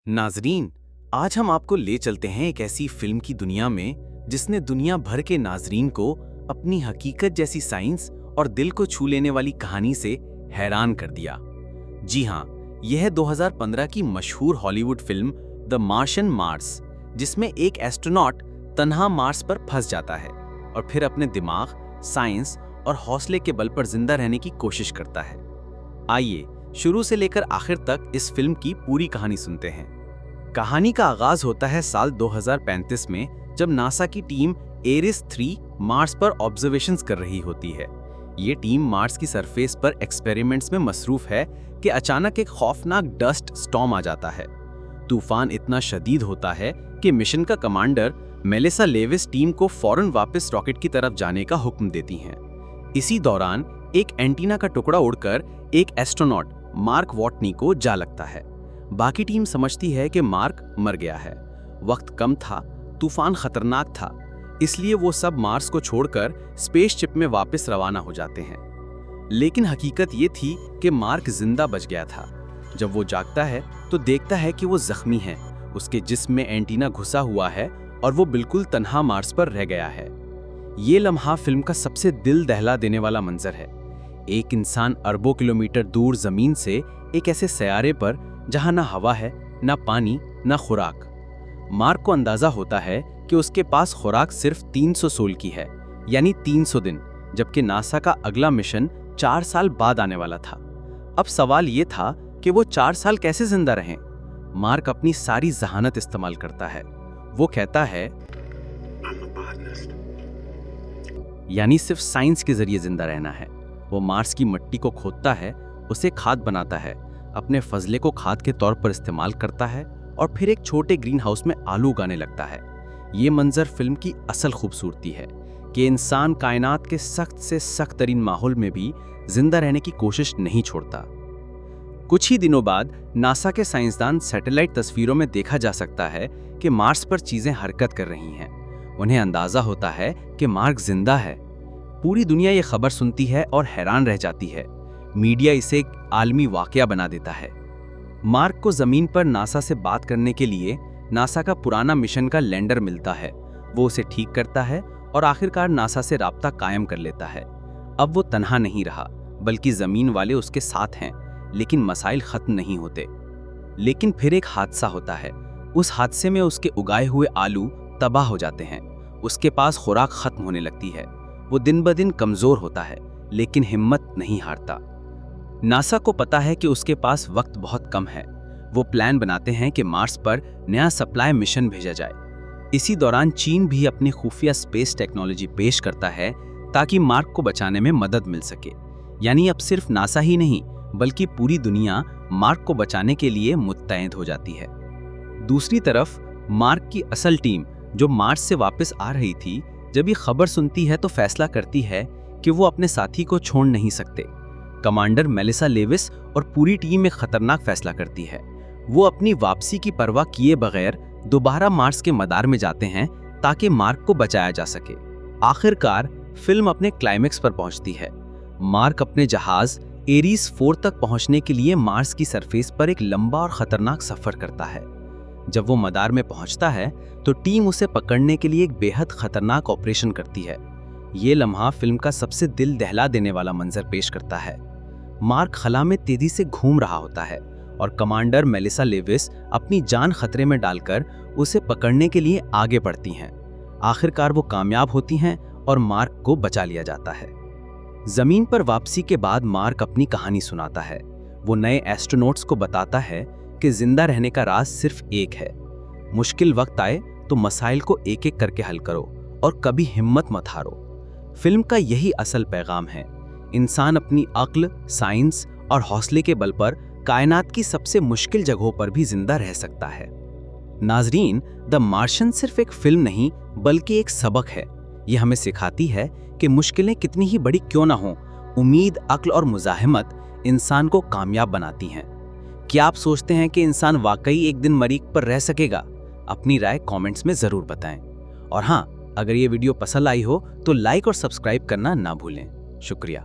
नाजरीन, आज हम आपको ले चलते हैं एक ऐसी फिल्म की दुनिया में जिसने दुनिया भर के नाजरीन को अपनी हकीकत जैसी साइंस और दिल को छू लेने वाली कहानी से हैरान कर दिया। जी हाँ, यह 2015 की मशहूर Hollywood film the Martian Mars, जिसमें एक एस्ट्रोनॉट तन्हा मार्स पर फंस जाता है और फिर अपने दिमाग, साइंस और हौसले के बल पर जिंदा रहने की कोशिश करता है। आइए शुरू से लेकर आखिर तक इस फिल्म की पूरी कहानी सुनते हैं। कहानी का आगाज होता है साल 2035 में, जब नासा की टीम एरिस 3 मार्स पर ऑब्जर्वेशंस कर रही होती है। ये टीम मार्स की सरफेस पर एक्सपेरिमेंट्स में मसरूफ है कि अचानक एक खौफनाक डस्ट स्टॉर्म आ जाता है। तूफान इतना शदीद होता है कि मिशन का कमांडर मेलिसा लेविस टीम को फौरन वापस रॉकेट की तरफ जाने का हुक्म देती हैं। इसी दौरान एक एंटीना का टुकड़ा उड़कर एक एस्ट्रोनॉट मार्क वॉटनी को जा लगता है। बाकी टीम समझती है कि मार्क मर गया है। वक्त कम था, तूफान खतरनाक था, इसलिए वो सब मार्स को छोड़कर स्पेसशिप में वापस रवाना हो जाते हैं। लेकिन हकीकत ये थी कि मार्क जिंदा बच गया था। जब वो जागता है तो देखता है कि वो जख्मी है, उसके जिस्म में एंटीना घुसा हुआ है और वो बिल्कुल तन्हा मार्स पर रह गया है। ये लम्हा फिल्म का सबसे दिल दहला देने वाला मंजर है। एक इंसान अरबों किलोमीटर दूर जमीन से एक ऐसे सैयारे पर जहां ना हवा है, ना पानी, ना खुराक। मार्क को अंदाजा होता है कि उसके पास खुराक सिर्फ 300 सोल की है, यानी 300 दिन, जबकि नासा का अगला मिशन 4 साल बाद आने वाला था। अब सवाल ये था कि वो 4 साल कैसे जिंदा रहें। मार्क अपनी सारी जहानत इस्तेमाल करता है। वो कहता है, यानी सिर्फ साइंस के जरिए जिंदा रहना है। वो मार्स की मिट्टी को खोदता है, उसे खाद बनाता है, अपने फजले को खाद के तौर पर इस्तेमाल करता है और फिर एक छोटे ग्रीन हाउस में आलू उगाने लगता है। ये मंजर फिल्म की असल खूबसूरती है कि इंसान कायनात के सख्त से सख्त तरीन माहौल में भी जिंदा रहने की कोशिश नहीं छोड़ता। कुछ ही दिनों बाद नासा के साइंसदान सैटेलाइट तस्वीरों में देखा जा सकता है कि मार्स पर चीजें हरकत कर रही हैं। उन्हें अंदाजा होता है कि मार्क जिंदा है। पूरी दुनिया ये खबर सुनती है और हैरान रह जाती है। मीडिया इसे एक आलमी वाकया बना देता है। मार्क को जमीन पर नासा से बात करने के लिए नासा का पुराना मिशन का लैंडर मिलता है। वो उसे ठीक करता है और आखिरकार नासा से राब्ता कायम कर लेता है। अब वो तन्हा नहीं रहा, बल्कि जमीन वाले उसके साथ हैं। लेकिन मसाइल खत्म नहीं होते। लेकिन फिर एक हादसा होता है। उस हादसे में उसके उगाए हुए आलू तबाह हो जाते हैं। उसके पास खुराक खत्म होने लगती है। वो दिन ब दिन कमजोर होता है, लेकिन हिम्मत नहीं हारता। नासा को पता है कि उसके पास वक्त बहुत कम है। वो प्लान बनाते हैं कि मार्स पर नया सप्लाई मिशन भेजा जाए। इसी दौरान चीन भी अपनी खुफिया स्पेस टेक्नोलॉजी पेश करता है ताकि मार्क को बचाने में मदद मिल सके। यानी अब सिर्फ नासा ही नहीं, बल्कि पूरी दुनिया मार्क को बचाने के लिए मुत्तैद हो जाती है। दूसरी तरफ मार्क की असल टीम, जो मार्स से वापस आ रही थी, जब ये खबर सुनती है तो फैसला करती है कि वो अपने साथी को छोड़ नहीं सकते। कमांडर मेलिसा लेविस और पूरी टीम एक खतरनाक फैसला करती है। वो अपनी वापसी की परवाह किए बगैर दोबारा मार्स के मदार में जाते हैं ताकि मार्क को बचाया जा सके। आखिरकार फिल्म अपने क्लाइमेक्स पर पहुंचती है। मार्क अपने जहाज एरिस 4 तक पहुंचने के लिए मार्स की सरफेस पर एक लंबा और खतरनाक सफर करता है। जब वो मदार में पहुंचता है तो टीम उसे पकड़ने के लिए एक बेहद खतरनाक ऑपरेशन करती है। ये लम्हा फिल्म का सबसे दिल दहला देने वाला मंजर पेश करता है। मार्क खला में तेजी से घूम रहा होता है और कमांडर मेलिसा लेविस अपनी जान खतरे में डालकर उसे पकड़ने के लिए आगे बढ़ती हैं। आखिरकार वो कामयाब होती हैं और मार्क को बचा लिया जाता है। जमीन पर वापसी के बाद मार्क अपनी कहानी सुनाता है। वो नए एस्ट्रोनॉट्स को बताता है कि जिंदा रहने का राज सिर्फ एक है। मुश्किल वक्त आए तो मसाइल को एक एक करके हल करो और कभी हिम्मत मत हारो। फिल्म का यही असल पैगाम है। इंसान अपनी अक्ल, साइंस और हौसले के बल पर कायनात की सबसे मुश्किल जगहों पर भी जिंदा रह सकता है। नाजरीन, द मार्शियन सिर्फ एक फिल्म नहीं, बल्कि एक सबक है। ये हमें सिखाती है कि मुश्किलें कितनी ही बड़ी क्यों ना हों, उम्मीद, अक्ल और मुजाहिमत इंसान को कामयाब बनाती हैं। क्या आप सोचते हैं कि इंसान वाकई एक दिन मरीख पर रह सकेगा? अपनी राय कमेंट्स में जरूर बताएं। और हाँ, अगर ये वीडियो पसंद आई हो तो लाइक और सब्सक्राइब करना ना भूलें। शुक्रिया।